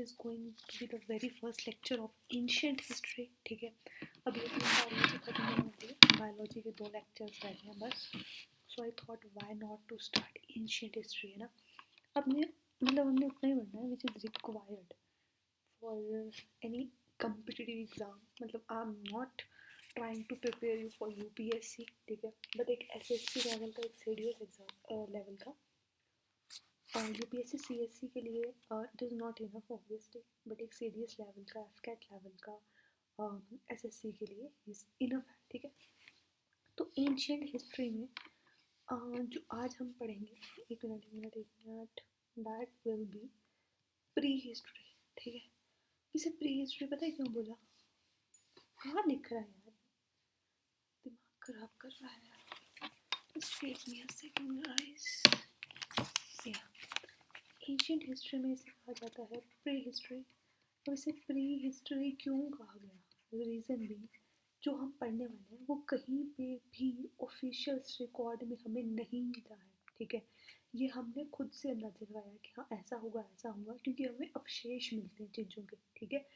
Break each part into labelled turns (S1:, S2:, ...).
S1: is going to be the very first lecture of ancient history. ठीक है, अभी अपनी बायोलॉजी खत्म होने वाली है, बायोलॉजी के 2 लेक्चर्स रह गए हैं बस. So I thought why not to start ancient history, है ना. हमने उतना ही पढ़ना है which is required for any competitive exam. मतलब I am not trying to prepare you for UPSC, ठीक है, बट एक SSC लेवल का, एक सीडीएस एग्ज़ाम लेवल का. UPSC CSC के लिए it is not enough obviously, but एक CDS लेवल का, FCAT लेवल का, SSC के लिए इनफ है, ठीक है. तो एंशिएंट हिस्ट्री में जो आज हम पढ़ेंगे, एक minute, that will be pre history, ठीक है. इसे प्री हिस्ट्री पता है क्यों बोला? कहाँ लिख रहा है यार, दिमाग खराब कर रहा है यार. Excuse me a second guys. या एंशिएंट हिस्ट्री में इसे कहा जाता है प्री हिस्ट्री. और इसे प्री हिस्ट्री क्यों कहा गया? रीज़न भी जो हम पढ़ने वाले हैं वो कहीं पे भी ऑफिशियल रिकॉर्ड में हमें नहीं मिला है, ठीक है. ये हमने खुद से अंदाजा लगाया कि हाँ ऐसा होगा, क्योंकि हमें अवशेष मिलते हैं चीज़ों के, ठीक है.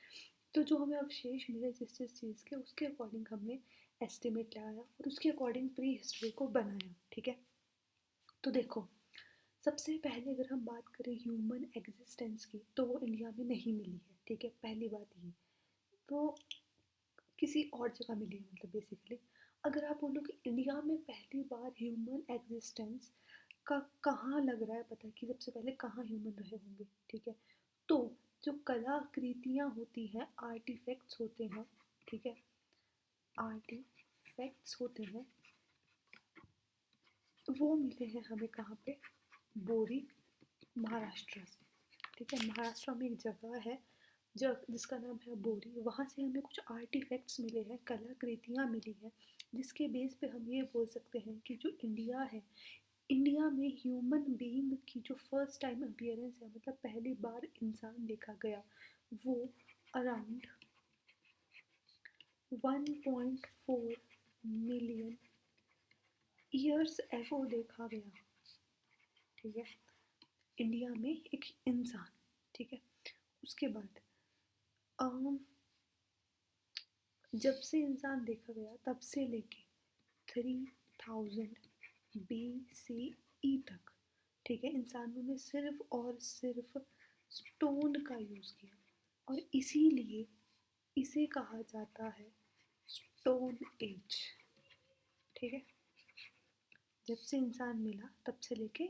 S1: तो जो हमें अवशेष मिले जिस चीज़ के, उसके अकॉर्डिंग हमने एस्टिमेट लगाया और उसके अकॉर्डिंग प्री हिस्ट्री को बनाया, ठीक है. तो देखो, सबसे पहले अगर हम बात करें ह्यूमन एग्जिस्टेंस की, तो वो इंडिया में नहीं मिली है, ठीक है. पहली बात ये, तो किसी और जगह मिली है. मतलब बेसिकली अगर आप बोलो कि इंडिया में पहली बार ह्यूमन एग्जिस्टेंस का कहाँ लग रहा है पता है कि सबसे पहले कहाँ ह्यूमन रहे होंगे, ठीक है. तो जो कलाकृतियाँ होती हैं, आर्टिफैक्ट्स होते हैं, ठीक है, आर्टिफैक्ट्स होते हैं, वो मिले हैं हमें कहाँ पे? बोरी, महाराष्ट्र से, ठीक है. महाराष्ट्र में एक जगह है जिसका नाम है बोरी. वहाँ से हमें कुछ आर्टिफैक्ट्स मिले हैं, कलाकृतियाँ मिली हैं, जिसके बेस पे हम ये बोल सकते हैं कि जो इंडिया है, इंडिया में ह्यूमन बीइंग की जो फर्स्ट टाइम अपीयरेंस है, मतलब पहली बार इंसान देखा गया, वो अराउंड 1.4 मिलियन ईयर्स एगो देखा गया, ठीक है. इंडिया में एक इंसान, ठीक है. उसके बाद जब से इंसान देखा गया तब से लेके 3000 BCE तक, ठीक है, इंसानों ने सिर्फ और सिर्फ स्टोन का यूज़ किया और इसीलिए इसे कहा जाता है स्टोन एज, ठीक है. जब से इंसान मिला तब से लेके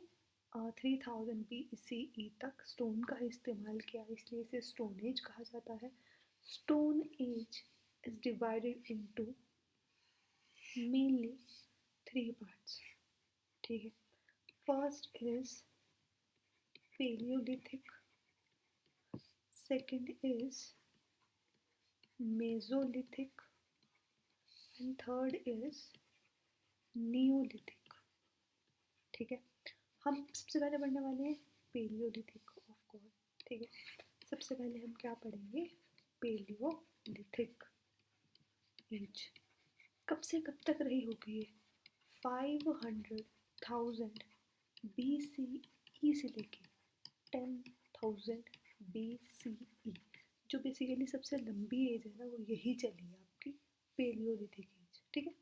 S1: 3000 BCE तक स्टोन का इस्तेमाल किया, इसलिए इसे स्टोन एज कहा जाता है. Stone age is divided into mainly 3 parts, ठीक है. First is Paleolithic, second is Mesolithic and third is Neolithic, ठीक है. हम सबसे पहले पढ़ने वाले हैं पेलियोलिथिक, ऑफ कोर्स, ठीक है. सबसे पहले हम क्या पढ़ेंगे? पेलियोलिथिक एज कब से कब तक रही होगी ये? 500,000 BCE से लेके 10,000 BCE. जो बेसिकली सबसे लंबी एज है ना, वो यही चली है आपकी पेलियोलिथिक एज, ठीक है.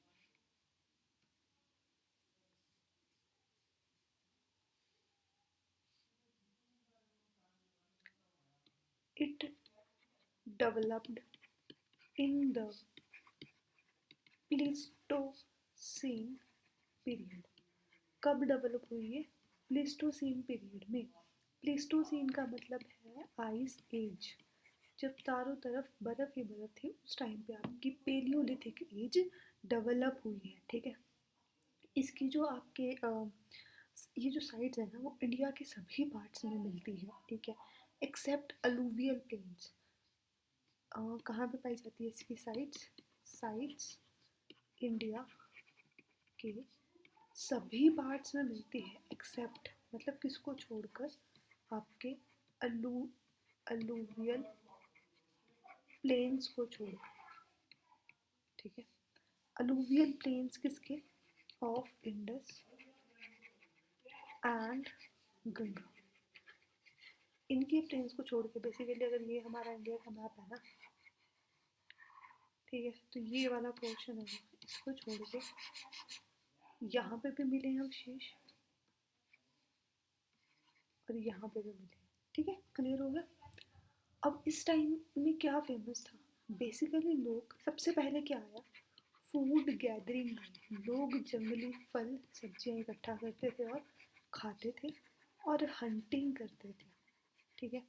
S1: It developed in the Pleistocene period. कब डेवलप हुई है? प्लीस्टोसीन पीरियड में. प्लीस्टोसीन का मतलब है आइस एज. जब चारों तरफ बर्फ ही बर्फ थी, उस टाइम पे आपकी पेलियोलिथिक एज डेवलप हुई है, ठीक है. इसकी जो आपके ये जो साइट्स है ना, वो इंडिया के सभी पार्ट्स में मिलती है, ठीक है, एक्सेप्ट अलूवियल प्लेन्स. कहाँ पे पाई जाती है इसकी साइट्स इंडिया के सभी पार्ट्स में मिलती है, एक्सेप्ट मतलब किसको छोड़कर? आपके अलूवियल प्लेन्स को छोड़कर, ठीक है. अलूवियल प्लेन्स किसके? Of Indus and Ganga. इनकी प्लेन्स को छोड़ के बेसिकली अगर ये हमारा इंडिया का मैप है ना, ठीक है, तो ये वाला पोर्शन है इसको छोड़ के यहाँ पे भी मिले हैं अवशेष और यहाँ पे भी मिले, ठीक है, क्लियर हो गया। अब इस टाइम में क्या फेमस था, बेसिकली लोग सबसे पहले क्या आया, फूड गैदरिंग में लोग जंगली फल सब्जियां इकट्ठा करते थे और खाते थे और हंटिंग करते थे, ठीक है।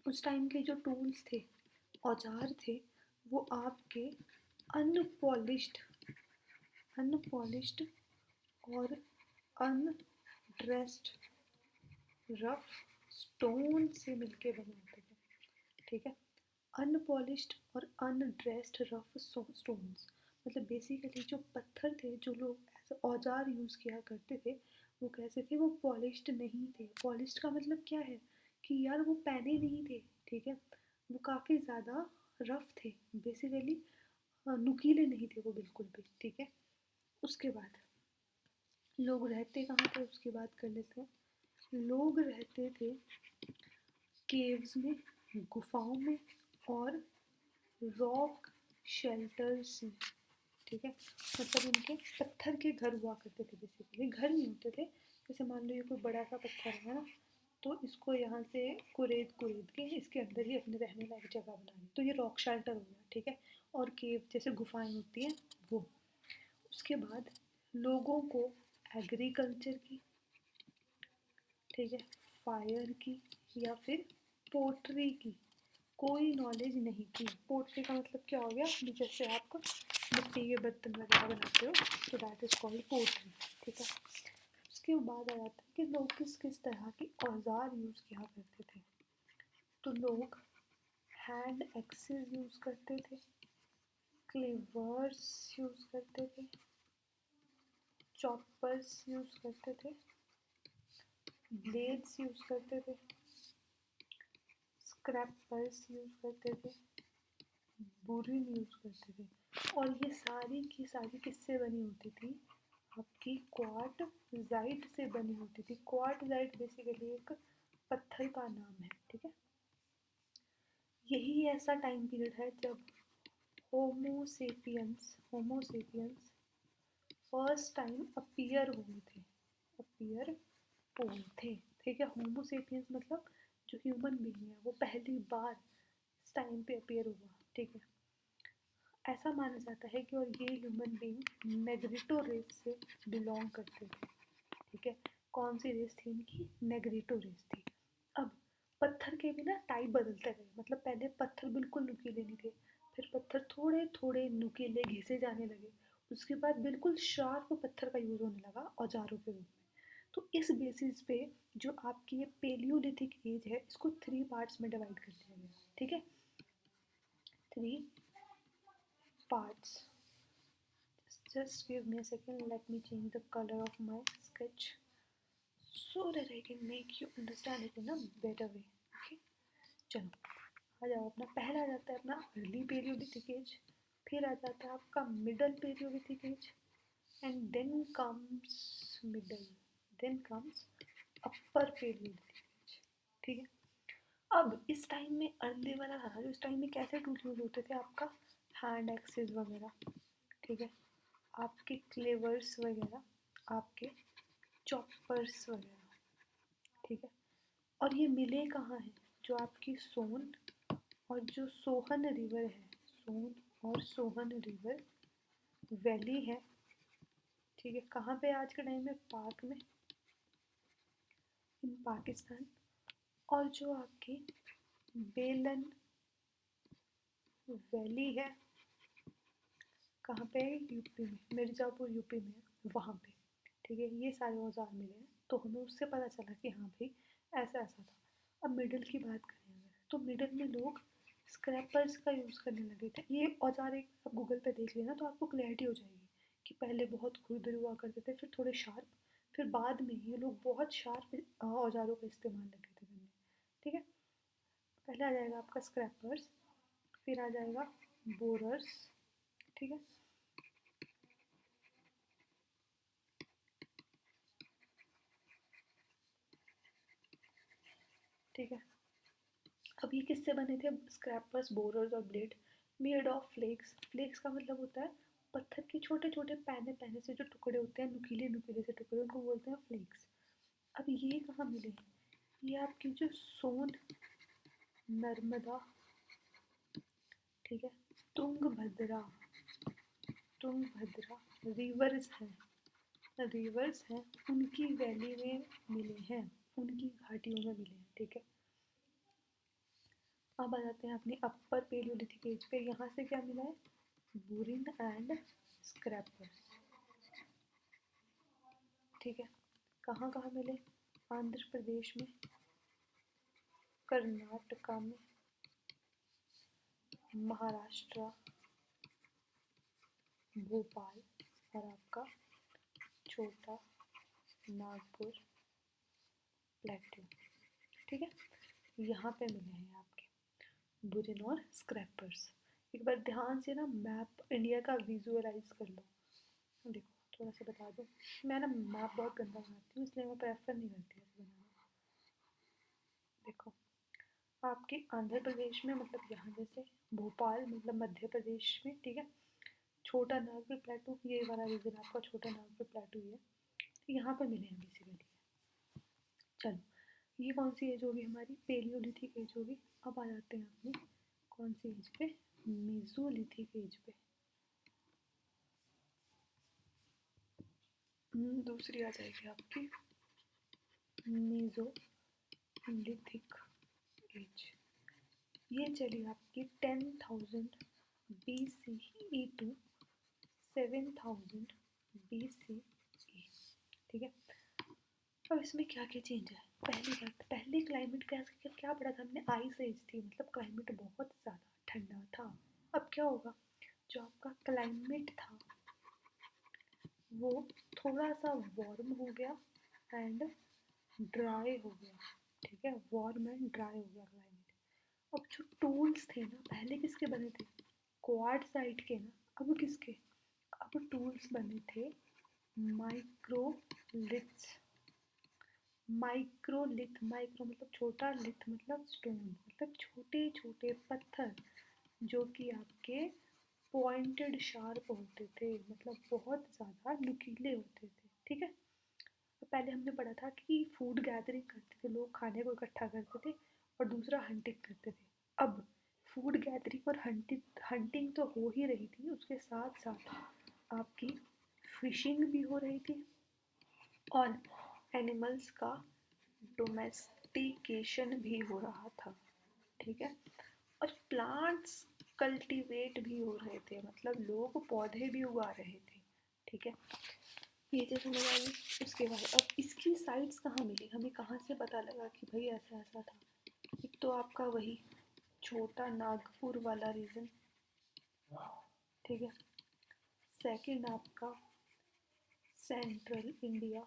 S1: उस टाइम के जो टूल्स थे, औजार थे, वो आपके अनपॉलिश्ड अनपॉलिश्ड और अनड्रेस्ड रफ स्टोन से मिलके बने होते थे, ठीक है। अनपॉलिश्ड और अनड्रेस्ड रफ स्टोन्स मतलब बेसिकली जो पत्थर थे जो लोग एज औजार यूज़ किया करते थे, वो कैसे थे, वो पॉलिश्ड नहीं थे। पॉलिश्ड का मतलब क्या है कि यार वो पैने नहीं थे, ठीक है, वो काफ़ी ज़्यादा रफ थे, बेसिकली नुकीले नहीं थे वो बिल्कुल भी, ठीक है। उसके बाद लोग रहते कहाँ थे उसकी बात कर लेते हैं। लोग रहते थे केव्स में, गुफाओं में और रॉक शेल्टर्स में, ठीक है। मतलब इनके पत्थर के घर हुआ करते थे, बेसिकली घर नहीं होते थे। जैसे मान लो ये कोई बड़ा सा पत्थर है ना, तो इसको यहाँ से कुरेद कुरेद के इसके अंदर ही अपने रहने लायक जगह बनानी, तो ये रॉक शेल्टर हो गया, ठीक है। और केव जैसे गुफाएं होती हैं वो। उसके बाद लोगों को एग्रीकल्चर की, ठीक है, फायर की या फिर पोट्री की कोई नॉलेज नहीं थी। पोट्री का मतलब क्या हो गया, जैसे आप मिट्टी के बर्तन वगैरह बनाते हो, तो दैट इज कॉल्ड पोट्री, ठीक है। उसके बाद आ जाता है कि लोग किस किस तरह के औजार यूज़ किया करते थे। तो लोग हैंड एक्सेस यूज़ करते थे, क्लेवर्स यूज़ करते थे, चॉपर्स यूज़ करते थे, ब्लेड्स यूज़ करते थे, स्क्रैपर्स यूज़ करते थे, बुरिन यूज़ करते थे। और ये सारी की सारी किससे बनी होती थी, आपकी क्वार्टजाइट से बनी होती थी। क्वार्टजाइट बेसिकली एक पत्थर का नाम है, ठीक है। यही ऐसा टाइम पीरियड है जब होमोसेपियंस फर्स्ट टाइम अपीयर हुए थे, ठीक है। होमोसेपियंस मतलब जो ह्यूमन बीइंग है वो पहली बार इस टाइम पे अपीयर हुआ, ठीक है। ऐसा माना जाता है कि और ये ह्यूमन बीइंग नेग्रिटो रेस से बिलोंग करते थे, ठीक है। कौन सी रेस थी इनकी, नेग्रिटो रेस थी। अब पत्थर के भी ना टाइप बदलते गए, मतलब पहले पत्थर बिल्कुल नुकीले नहीं थे, फिर पत्थर थोड़े थोड़े नुकीले घिसे जाने लगे, उसके बाद बिल्कुल शार्प पत्थर का यूज़ होने लगा औजारों के रूप में। तो इस बेसिस पे जो आपकी ये पेलियोलिथिक एज है इसको 3 पार्ट्स में डिवाइड कर दिया गया, ठीक है। 3 parts. Just give me a second, let me change the color of my sketch so that I can make you understand it in a better way. Okay, चलो आ जाओ। अपना पहला आ जाता है अपना अर्ली पेरियोडिक एज, फिर आ जाता है आपका middle periodic age, and then comes upper periodic age, ठीक है। अब इस टाइम में अर्ली वाला था जो इस टाइम में कैसे टूल यूज होते थे, आपका हैंड एक्सेस वगैरह, ठीक है, आपके क्लेवर्स वगैरह, आपके चॉपर्स वगैरह, ठीक है। और ये मिले कहाँ हैं, जो आपकी सोन और जो सोहन रिवर है, सोन और सोहन रिवर वैली है, ठीक है। कहाँ पे आज के टाइम में, पाक में, इन पाकिस्तान। और जो आपकी बेलन वैली है, कहाँ पे, यूपी में, मिर्ज़ापुर यूपी में, वहाँ पे, ठीक है। ये सारे औजार मिले हैं, तो हमें उससे पता चला कि हाँ भाई ऐसा ऐसा था। अब मिडल की बात करें अगर, तो मिडल में लोग स्क्रैपर्स का यूज़ करने लगे थे। ये औजार एक आप गूगल पे देख लेना तो आपको क्लैरिटी हो जाएगी कि पहले बहुत खुरदरे हुआ करते थे, फिर थोड़े शार्प, फिर बाद में ये लोग बहुत शार्प औजारों का इस्तेमाल लगे थे करने, ठीक है। पहले आ जाएगा आपका स्क्रैपर्स, फिर आ जाएगा बोरर्स, ठीक है। ठीक है। अब ये किससे बने थे? स्क्रैपर्स, बोरर्स और blade made of flakes. Flakes का मतलब होता है पत्थर के छोटे छोटे पैने पैने से जो टुकड़े होते हैं, नुकीले नुकीले से टुकड़े, उनको बोलते हैं फ्लेक्स। अब ये कहाँ मिले? ये आपकी जो सोन, नर्मदा, ठीक है, तुंगभद्रा, तुंगभद्रा रिवर्स हैं, उनकी वैली में मिले हैं, उनकी घाटियों में मिले हैं, ठीक है। अब आ जाते हैं अपनी अपर पेलियोलिथिक एज पे। यहाँ से क्या मिला है? बुरिन एंड स्क्रैपर्स, ठीक है। कहाँ कहाँ मिले? आंध्र प्रदेश में, कर्नाटका में, महाराष्ट्र, भोपाल और आपका छोटा नागपुर प्लेट्यू, ठीक है। यहाँ पे मिले हैं आपके बुरिन और स्क्रैपर्स। एक बार ध्यान से ना मैप इंडिया का विजुअलाइज कर लो। देखो थोड़ा सा बता दो, मैं ना मैप बहुत गंदा बनाती हूँ, इसलिए मैं प्रेफर नहीं करती ऐसे बनाना। देखो आपके आंध्र प्रदेश में, मतलब यहाँ जैसे भोपाल मतलब मध्य प्रदेश में, ठीक है। छोटा नागपुर प्लेटू, ये वाला रीजन आपका छोटा नागपुर प्लेटू ही है, तो यहाँ पे मिले हैं बेसिकली। चलो ये कौन सी एज होगी? हमारी पेलियोलिथिक एज होगी। अब आ जाते हैं अपनी कौन सी एज पे? मेसोलिथिक एज पे। दूसरी आ जाएगी आपकी मेसोलिथिक एज। ये चली आपकी 10,000 BCE टू 7,000 BCE, ठीक है। अब इसमें क्या क्या चेंज है? पहली बात, पहले क्लाइमेट क्या क्या पढ़ा था हमने? आइस एज थी, मतलब क्लाइमेट बहुत ज़्यादा ठंडा था। अब क्या होगा? जो आपका क्लाइमेट था वो थोड़ा सा वार्म हो गया एंड ड्राई हो गया, ठीक है। वार्म एंड ड्राई हो गया क्लाइमेट। अब जो टूल्स थे ना, पहले किसके बने थे? क्वार्टजाइट के ना। अब किसके? अब टूल्स बने थे माइक्रोलिथ्स। माइक्रोलिथ, माइक्रो मतलब छोटा, लिथ मतलब स्टोन, मतलब छोटे छोटे पत्थर जो कि आपके पॉइंटेड शार्प होते थे, मतलब बहुत ज़्यादा नुकीले होते थे, ठीक है। तो पहले हमने पढ़ा था कि फूड गैदरिंग करते थे लोग, खाने को इकट्ठा करते थे, और दूसरा हंटिंग करते थे। अब फूड गैदरिंग और हंटिंग हंटिंग तो हो ही रही थी, उसके साथ साथ आपकी फिशिंग भी हो रही थी और एनिमल्स का डोमेस्टिकेशन भी हो रहा था, ठीक है। और प्लांट्स कल्टीवेट भी हो रहे थे, मतलब लोग पौधे भी उगा रहे थे, ठीक है। ये चीज़ समझ आई। उसके बाद अब इसकी साइट्स कहाँ मिली हमें? कहाँ से पता लगा कि भाई ऐसा ऐसा था? एक तो आपका वही छोटा नागपुर वाला रीजन, ठीक है। सेकंड आपका central India,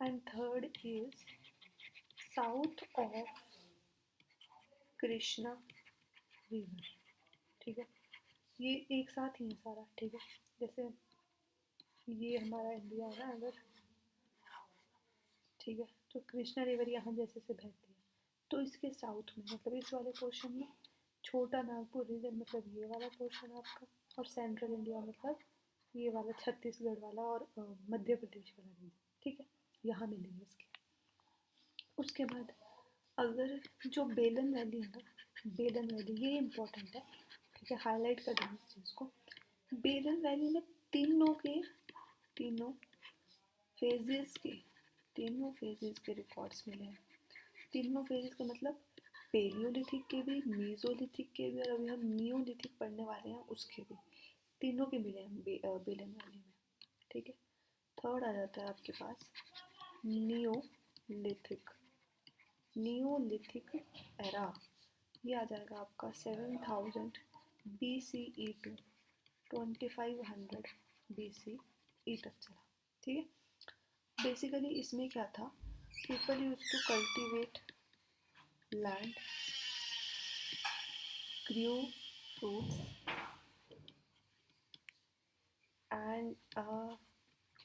S1: and third is south of Krishna river, ठीक है। ये एक साथ ही है सारा, ठीक है। जैसे ये हमारा इंडिया है ना अगर, ठीक है, तो कृष्णा रिवर यहाँ जैसे से बहती है, तो इसके साउथ में मतलब इस वाले पोर्शन में छोटा नागपुर रीजन, मतलब ये वाला पोर्शन आपका, और सेंट्रल इंडिया मतलब ये वाला छत्तीसगढ़ वाला और मध्य प्रदेश वाला रीजन, ठीक है। यहाँ मिलेंगे इसके। उसके बाद अगर जो बेलन वैली है ना, बेलन वैली ये इम्पोर्टेंट है, ठीक है, हाईलाइट कर देंगे इस चीज़ को। बेलन वैली में तीनों फेजेस के तीनों फेजेस के रिकॉर्ड्स मिले हैं। तीनों फेजेस का मतलब पेलियोलिथिक के भी, मेसोलिथिक के भी, और अभी हम नियोलिथिक पढ़ने वाले हैं उसके भी, तीनों के मिले हैं बेलन वैली में, ठीक है। थर्ड आ जाता है आपके पास नियोलिथिक। नियोलिथिक एरा, ये आ जाएगा आपका 7,000 BCE टू 2,500 BCE तक चला, ठीक है। बेसिकली इसमें क्या था? People use to cultivate land, grew fruits and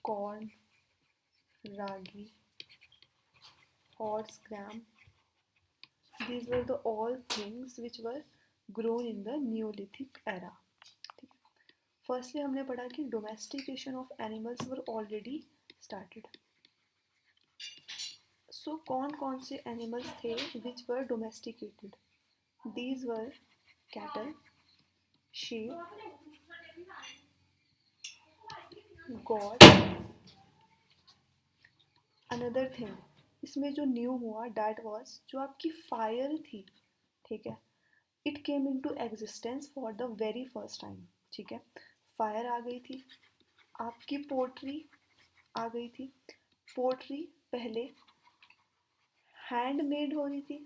S1: corn, ragi, horse gram, These were the all things which were grown in the Neolithic era. ठीक है. Firstly हमने पढ़ा कि domestication of animals were already started. So कौन कौन से animals थे which were domesticated? These were cattle, sheep, goat. Another thing, इसमें जो न्यू हुआ that was जो आपकी फायर थी, ठीक है, it came in to existence for the very first time. ठीक है, फायर आ गई थी, आपकी पोट्री आ गई थी. पोट्री पहले हैंडमेड हो रही थी,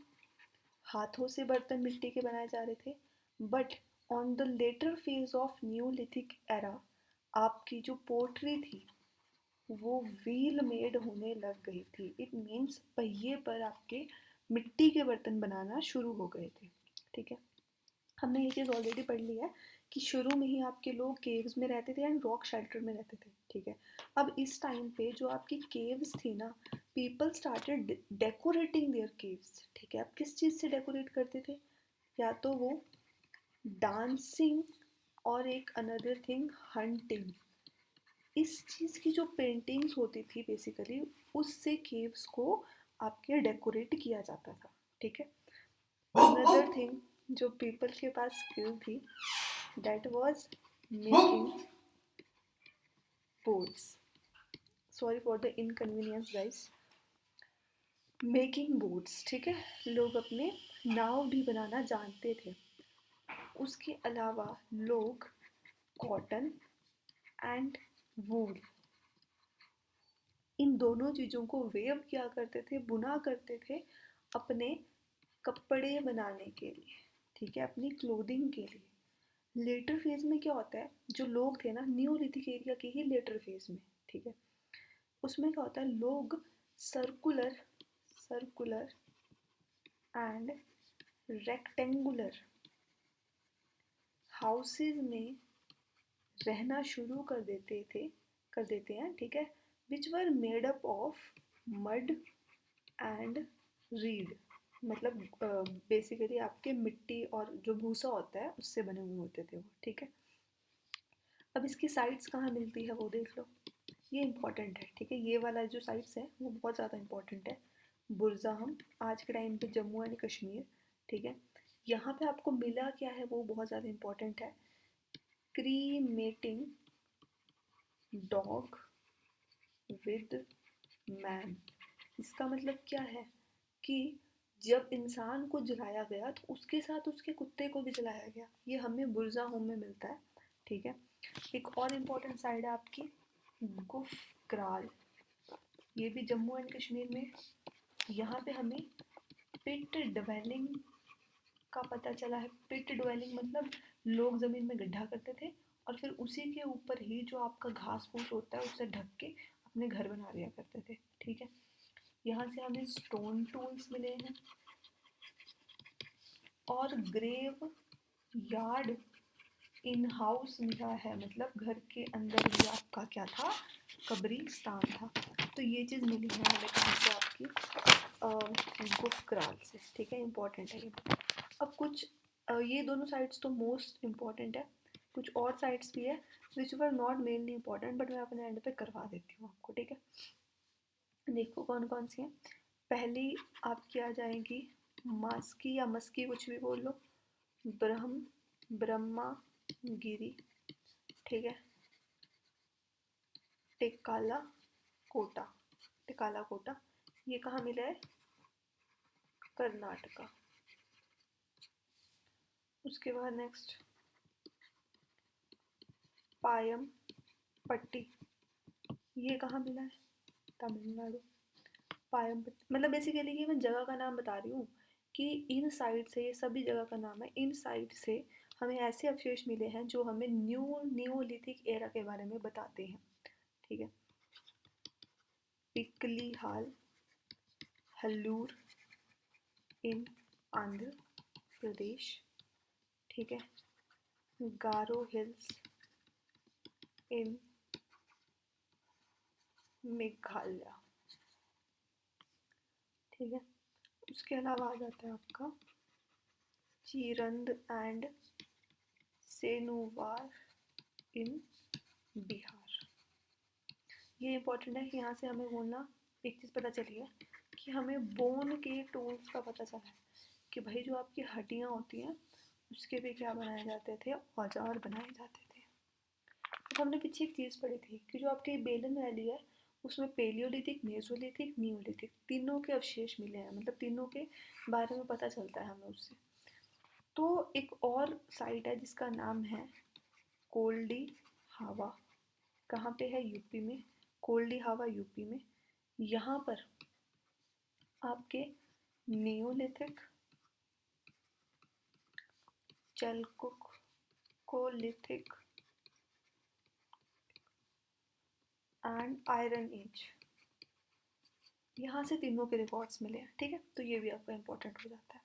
S1: हाथों से बर्तन मिट्टी के बनाए जा रहे थे. But on the later phase of Neolithic era आपकी जो पोट्री थी वो व्हील मेड होने लग गई थी. इट मीन्स पहिए पर आपके मिट्टी के बर्तन बनाना शुरू हो गए थे. ठीक है, हमने ये चीज़ ऑलरेडी पढ़ ली है कि शुरू में ही आपके लोग केव्स में रहते थे एंड रॉक शेल्टर में रहते थे. ठीक है, अब इस टाइम पे जो आपकी केव्स थी ना, people started decorating their caves. ठीक है, अब किस चीज़ से डेकोरेट करते थे? या तो वो डांसिंग और एक अनदर थिंग हंटिंग. इस चीज़ की जो पेंटिंग्स होती थी बेसिकली उससे केव्स को आपके डेकोरेट किया जाता था. ठीक है, अनदर थिंग जो पीपल के पास स्किल थी that was making boats. Sorry for the inconvenience guys. Making boats. ठीक है, लोग अपने नाव भी बनाना जानते थे. उसके अलावा लोग कॉटन एंड वूल इन दोनों चीज़ों को वेव किया करते थे, बुना करते थे अपने कपड़े बनाने के लिए. ठीक है, अपनी क्लोथिंग के लिए. लेटर फेज में क्या होता है, जो लोग थे ना न्यूलिथिक एरिया के ही लेटर फेज में, ठीक है, उसमें क्या होता है, लोग circular circular and rectangular houses में रहना शुरू कर देते हैं. ठीक है, which were made up of mud and reed. मतलब बेसिकली आपके मिट्टी और जो भूसा होता है उससे बने हुए होते थे वो. ठीक है, अब इसकी साइट्स कहाँ मिलती है वो देख लो. ये इम्पॉर्टेंट है. ठीक है, ये वाला जो साइट्स है वो बहुत ज़्यादा इम्पॉर्टेंट है. बुरज़ाहम आज के टाइम पे जम्मू एंड कश्मीर. ठीक है, यहाँ पे आपको मिला क्या है वो बहुत ज़्यादा इम्पॉर्टेंट है. क्रीमेटिंग डॉग विद मैन. इसका मतलब क्या है कि जब इंसान को जलाया गया तो उसके साथ उसके कुत्ते को भी जलाया गया. ये हमें बुरजा होम में मिलता है. ठीक है, एक और इम्पॉर्टेंट साइड है आपकी गुफ क्राल. ये भी जम्मू एंड कश्मीर में. यहाँ पे हमें पिट ड्वेलिंग का पता चला है. पिट ड्वेलिंग मतलब लोग ज़मीन में गड्ढा करते थे और फिर उसी के ऊपर ही जो आपका घास फूस होता है उससे ढक के अपने घर बना लिया करते थे. ठीक है, यहाँ से हमें स्टोन टूल्स मिले हैं और ग्रेव यार्ड इन हाउस मिला है. मतलब घर के अंदर भी आपका क्या था, कब्रिस्तान था. तो ये चीज़ मिली है हमें कहाँ से, आपकी गुफ क्राल से. ठीक है, इम्पॉर्टेंट है ये. अब कुछ ये दोनों साइट्स तो मोस्ट इम्पॉर्टेंट है. कुछ और साइट्स भी है which were not mainly important but मैं अपने एंड पे करवा देती हूँ आपको. ठीक है, देखो कौन कौन सी हैं. पहली आपकी आ जाएगी मास्की या मस्की, कुछ भी बोल लो. ब्रह्मागिरी. ठीक है, टेकाला कोटा. टेकाला कोटा ये कहाँ मिला है, कर्नाटका. उसके बाद नेक्स्ट पायम पट्टी. ये कहाँ मिला है, तमिलनाडु. पायम पट्टी मतलब बेसिकली ये मैं जगह का नाम बता रही हूँ कि इन साइड से, ये सभी जगह का नाम है, इन साइड से हमें ऐसे अवशेष मिले हैं जो हमें न्यूलिथिक एरा के बारे में बताते हैं. ठीक है, पिकली हाल हल्लूर इन आंध्र प्रदेश. ठीक है, गारो हिल्स इन मेघालय. ठीक है, उसके अलावा आ जाता है आपका चीरंद एंड सेनुवार इन बिहार। ये इम्पोर्टेंट है कि यहाँ से हमें बोलना एक चीज़ पता चली है कि हमें बोन के टूल्स का पता चला है कि भाई जो आपकी हड्डियाँ होती हैं उसके भी क्या बनाए जाते थे, औजार बनाए जाते थे। तो हमने पीछे एक चीज़ पढ़ी थी कि जो आपकी बेलन वैली है उसमें पेलियोलिथिक, मेसोलिथिक, नियोलिथिक तीनों के अवशेष मिले हैं, मतलब तीनों के बारे में पता चलता है हमें उससे। तो एक और साइट है जिसका नाम है कोल्डी हावा। कहाँ पे है? यूपी में। कोल्डी हावा यूपी में। यहाँ पर आपके नियोलिथिक, चलकुक, कोलिथिक एंड आयरन एज, यहाँ से तीनों के रिकॉर्ड्स मिले हैं। ठीक है, तो ये भी आपका इंपॉर्टेंट हो जाता है।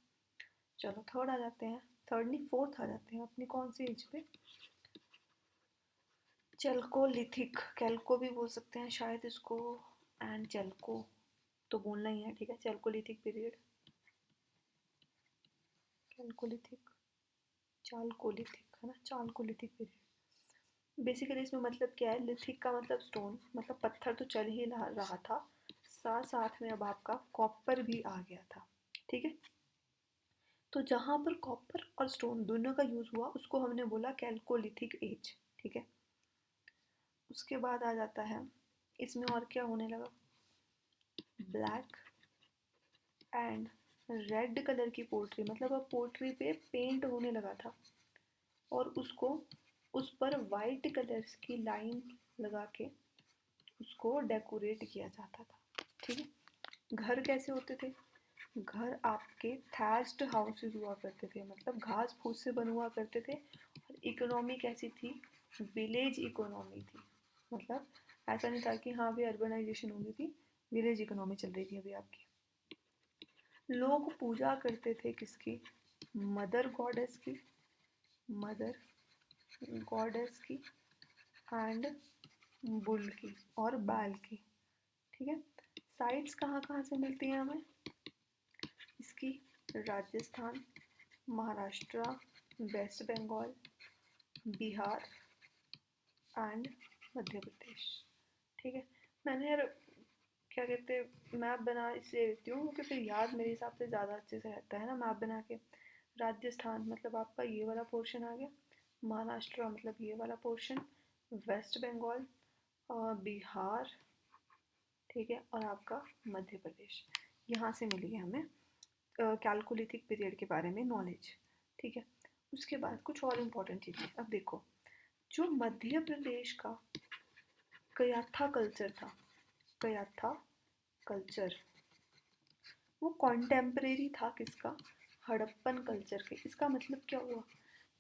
S1: चलो थर्ड आ जाते हैं, थर्ड नहीं फोर्थ आ जाते हैं अपनी कौन सी एज पे? चलकोलिथिक, कैल्को भी बोल सकते हैं शायद इसको, एंड चलको तो बोलना ही है। ठीक है, चलकोलिथिक पीरियड, कैल्कोलिथिक, चालकोलिथिक है ना, चालकोलिथिक पीरियड। बेसिकली इसमें मतलब क्या है? लिथिक का मतलब स्टोन, मतलब पत्थर तो चल ही रहा था, साथ साथ में अब आपका कॉपर भी आ गया था। ठीक है, तो जहाँ पर कॉपर और स्टोन दोनों का यूज़ हुआ उसको हमने बोला कैल्कोलिथिक एज। ठीक है, उसके बाद आ जाता है इसमें और क्या होने लगा? ब्लैक एंड रेड कलर की पोट्री, मतलब अब पोट्री पे पेंट होने लगा था और उसको उस पर वाइट कलर्स की लाइन लगा के उसको डेकोरेट किया जाता था। ठीक है, घर कैसे होते थे? घर आपके थैच्ड हाउसेज हुआ करते थे, मतलब घास फूस से बन हुआ करते थे। और इकोनॉमी कैसी थी? विलेज इकोनॉमी थी, मतलब ऐसा नहीं था कि हाँ भी अर्बनाइजेशन हो गई थी, विलेज इकोनॉमी चल रही थी अभी आपकी। लोग पूजा करते थे किसकी? मदर गॉडेस की, मदर गॉडेस की एंड बुल की और बैल की। ठीक है, साइट्स कहाँ कहाँ से मिलती हैं हमें इसकी? Rajasthan, Maharashtra, waste Bengal, Bihar and Madhya Pradesh. ठीक है, मैंने यार क्या कहते हैं मैप बना इसलिए देती हूँ क्योंकि फिर याद मेरे हिसाब से ज़्यादा अच्छे से रहता है ना मैप बना के। राजस्थान मतलब आपका ये वाला पोर्शन आ गया, महाराष्ट्र मतलब ये वाला पोर्शन, वेस्ट बंगाल, बिहार, ठीक है, और आपका मध्य प्रदेश। यहाँ से मिली है हमें कैलकोलिथिक पीरियड के बारे में नॉलेज। ठीक है, उसके बाद कुछ और इम्पोर्टेंट चीज़ें। अब देखो, जो मध्य प्रदेश का कयाथा कल्चर था, कयाथा कल्चर, वो कॉन्टेम्परेरी था किसका? हड़प्पन कल्चर के। इसका मतलब क्या हुआ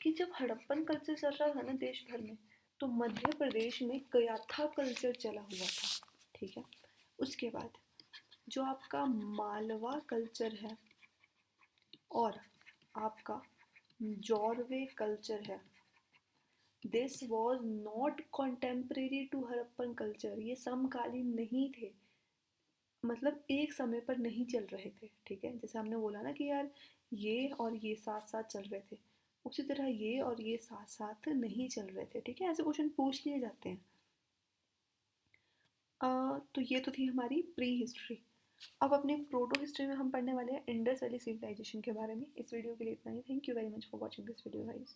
S1: कि जब हड़प्पन कल्चर चल रहा था ना देश भर में, तो मध्य प्रदेश में कयाथा कल्चर चला हुआ था। ठीक है, उसके बाद जो आपका मालवा कल्चर है और आपका जॉर्वे कल्चर है, this was not contemporary to Harappan culture. ये समकालीन नहीं थे, मतलब एक समय पर नहीं चल रहे थे। ठीक है, जैसे हमने बोला ना कि यार ये और ये साथ साथ चल रहे थे, उसी तरह ये और ये साथ साथ नहीं चल रहे थे। ठीक है, ऐसे क्वेश्चन पूछ लिए जाते हैं। तो ये तो थी हमारी प्री हिस्ट्री। अब अपने प्रोटो हिस्ट्री में हम पढ़ने वाले हैं इंडस वैली सिविलाइजेशन के बारे में। इस वीडियो के लिए इतना ही। Thank you very much for watching this video guys.